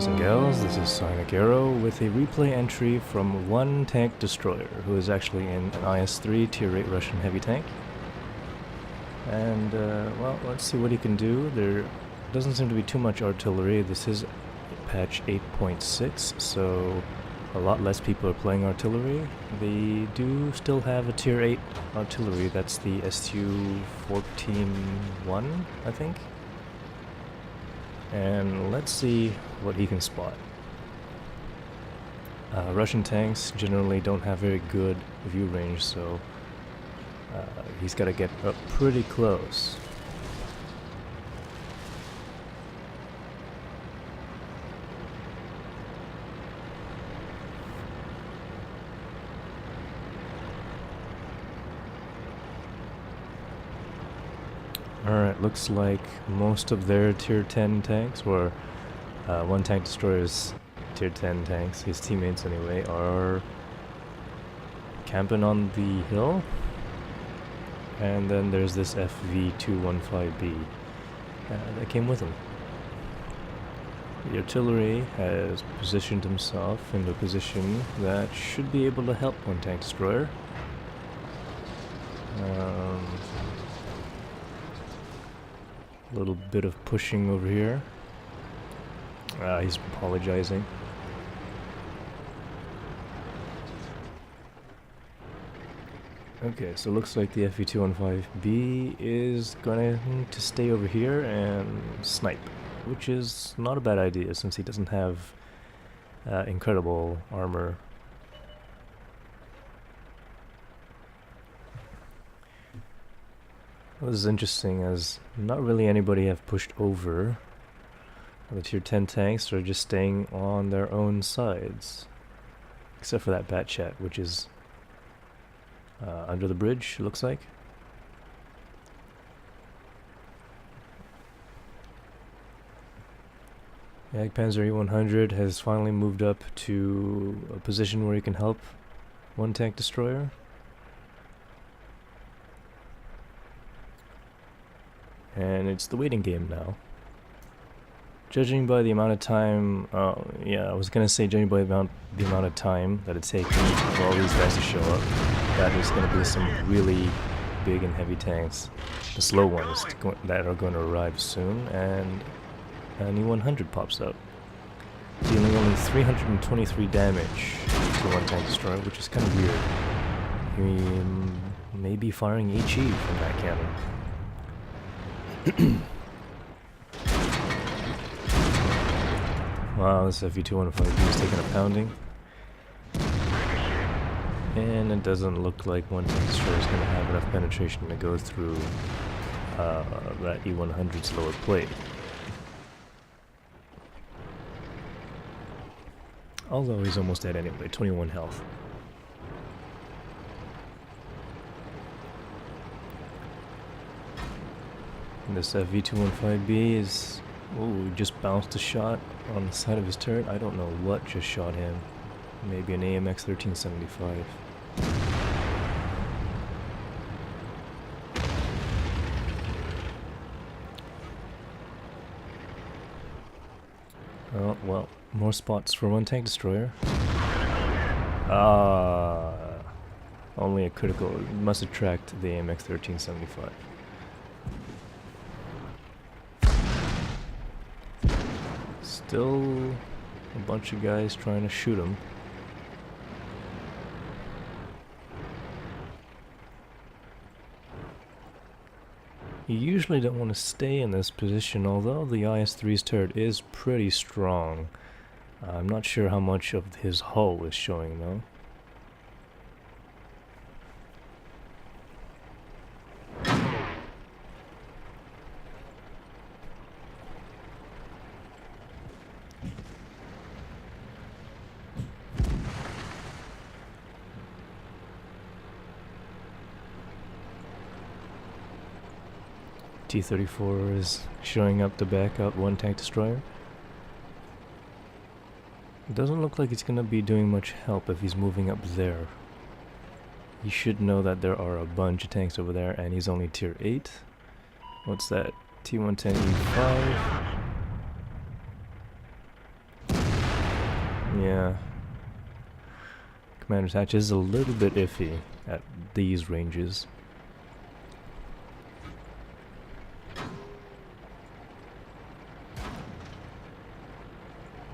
boys and gals, this is Sonic Arrow with a replay entry from 1Tankdestroyer, who is actually in an IS-3 Tier 8 Russian heavy tank. And, well, let's see what he can do. There doesn't seem to be too much artillery. This is patch 8.6, so a lot less people are playing artillery. They do still have a Tier 8 artillery, that's the SU-14-1, I think. And let's see what he can spot. Russian tanks generally don't have very good view range, so he's got to get up pretty close. Alright, looks like most of their Tier 10 tanks, or 1Tankdestroyer's Tier 10 tanks, his teammates anyway, are camping on the hill. And then there's this FV-215B that came with him. The artillery has positioned himself in a position that should be able to help 1Tankdestroyer. A little bit of pushing over here. He's apologizing. Okay, so looks like the FV-215B is going to stay over here and snipe, which is not a bad idea since he doesn't have incredible armor. This is interesting, as not really anybody have pushed over. The Tier 10 tanks are just staying on their own sides, except for that bat chat, which is under the bridge, it looks like. Panzer E-100 has finally moved up to a position where he can help 1Tankdestroyer. And it's the waiting game now. Judging by the amount of time, I was gonna say judging by the amount of time that it's taking for all these guys to show up, that there's gonna be some really big and heavy tanks, the slow ones, that are going to arrive soon, and an E-100 pops up, dealing only 323 damage to 1Tankdestroyer, which is kind of weird. He may be firing HE from that cannon. Wow, this FV-215B is taking a pounding. And it doesn't look like 1Tankdestroyer is going to have enough penetration to go through that E-100's lower plate. Although he's almost dead anyway, 21 health. This FV-215B is... ooh, just bounced a shot on the side of his turret. I don't know what just shot him. Maybe an AMX 1375. Oh, well, more spots for 1Tankdestroyer. Only a critical. Must have tracked the AMX 1375. Still a bunch of guys trying to shoot him. You usually don't want to stay in this position, although the IS-3's turret is pretty strong. I'm not sure how much of his hull is showing though. T-34 is showing up to back up 1Tankdestroyer. It doesn't look like it's gonna be doing much help if he's moving up there. You should know that there are a bunch of tanks over there, and he's only Tier 8. What's that? T-110E5. Yeah. Commander's hatch is a little bit iffy at these ranges.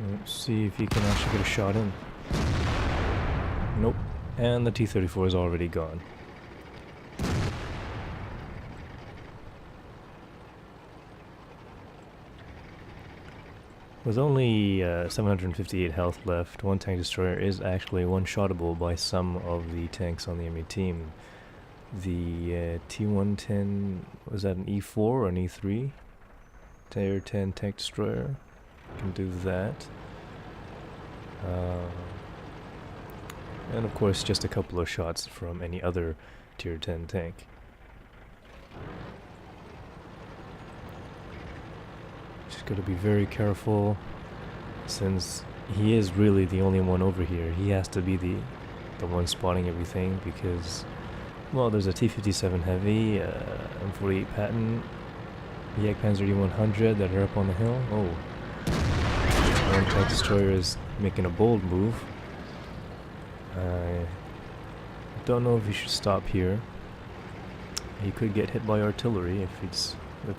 Let's see if he can actually get a shot in. Nope. And the T-34 is already gone. With only 758 health left, 1Tankdestroyer is actually one-shottable by some of the tanks on the enemy team. The T-110, was that an E4 or an E3? Tier 10 tank destroyer can do that. And of course just a couple of shots from any other tier 10 tank. Just gotta be very careful, since he is really the only one over here. He has to be the one spotting everything, because, well, there's a T-57 Heavy, M48 Patton, the Jagdpanzer E-100 that are up on the hill. Oh, 1Tankdestroyer is making a bold move. I don't know if he should stop here. He could get hit by artillery if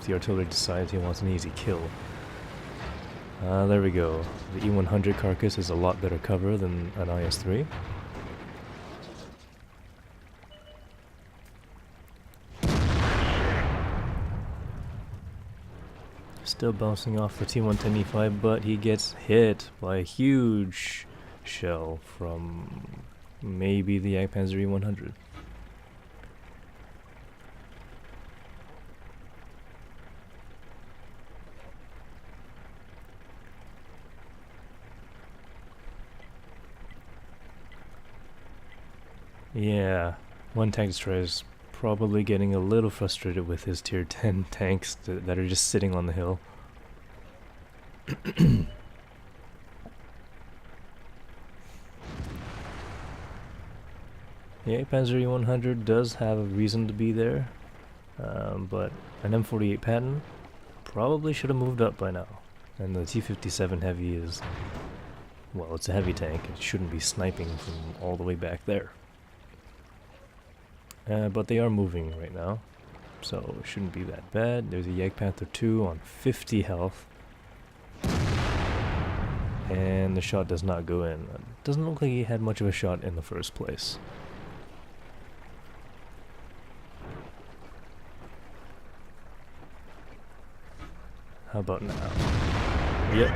the artillery decides he wants an easy kill. There we go. The E-100 carcass is a lot better cover than an IS-3. Still bouncing off the T-110E5, but he gets hit by a huge shell from maybe the Jagdpanzer E-100. Yeah, 1Tankdestroyer is probably getting a little frustrated with his tier 10 tanks that are just sitting on the hill. The Jagdpanzer E-100 does have a reason to be there, but an M48 Patton probably should have moved up by now. And the T-57 Heavy is, well, it's a heavy tank. It shouldn't be sniping from all the way back there. But they are moving right now, so it shouldn't be that bad. There's a Jagdpanther 2 on 50 health. And the shot does not go in. It doesn't look like he had much of a shot in the first place. How about now? Yep,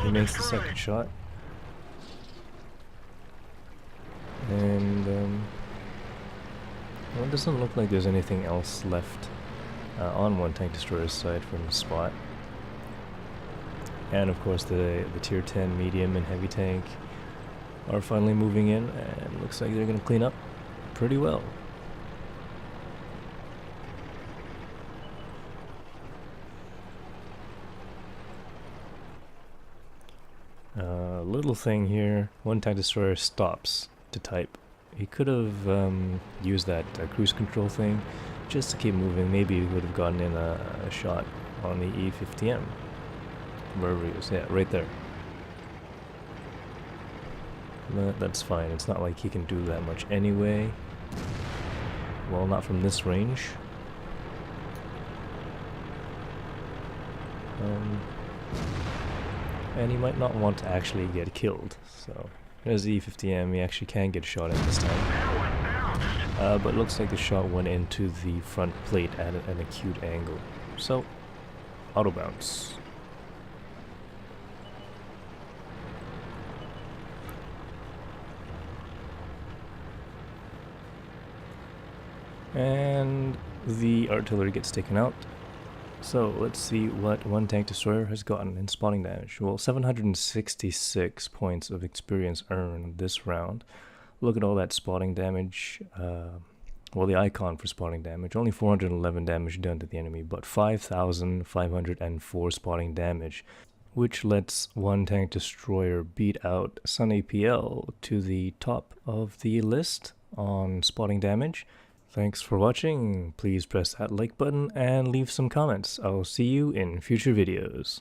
he makes the second shot. And, well, it doesn't look like there's anything else left on 1Tankdestroyer's side from the spot. And of course the tier 10 medium and heavy tank are finally moving in, and looks like they're going to clean up pretty well. Little thing here, 1Tankdestroyer stops to type. He could have used that cruise control thing just to keep moving. Maybe he would have gotten in a shot on the E50M. Wherever he is. Yeah, right there. But that's fine. It's not like he can do that much anyway. Well, not from this range. And he might not want to actually get killed. So there's the E50M. He actually can get a shot in this time. But it looks like the shot went into the front plate at an acute angle. So, auto bounce. And the artillery gets taken out. So let's see what 1Tankdestroyer has gotten in spotting damage. Well, 766 points of experience earned this round. Look at all that spotting damage. Well, the icon for spotting damage. Only 411 damage done to the enemy, but 5,504 spotting damage, which lets 1Tankdestroyer beat out Sun APL to the top of the list on spotting damage. Thanks for watching. Please press that like button and leave some comments. I'll see you in future videos.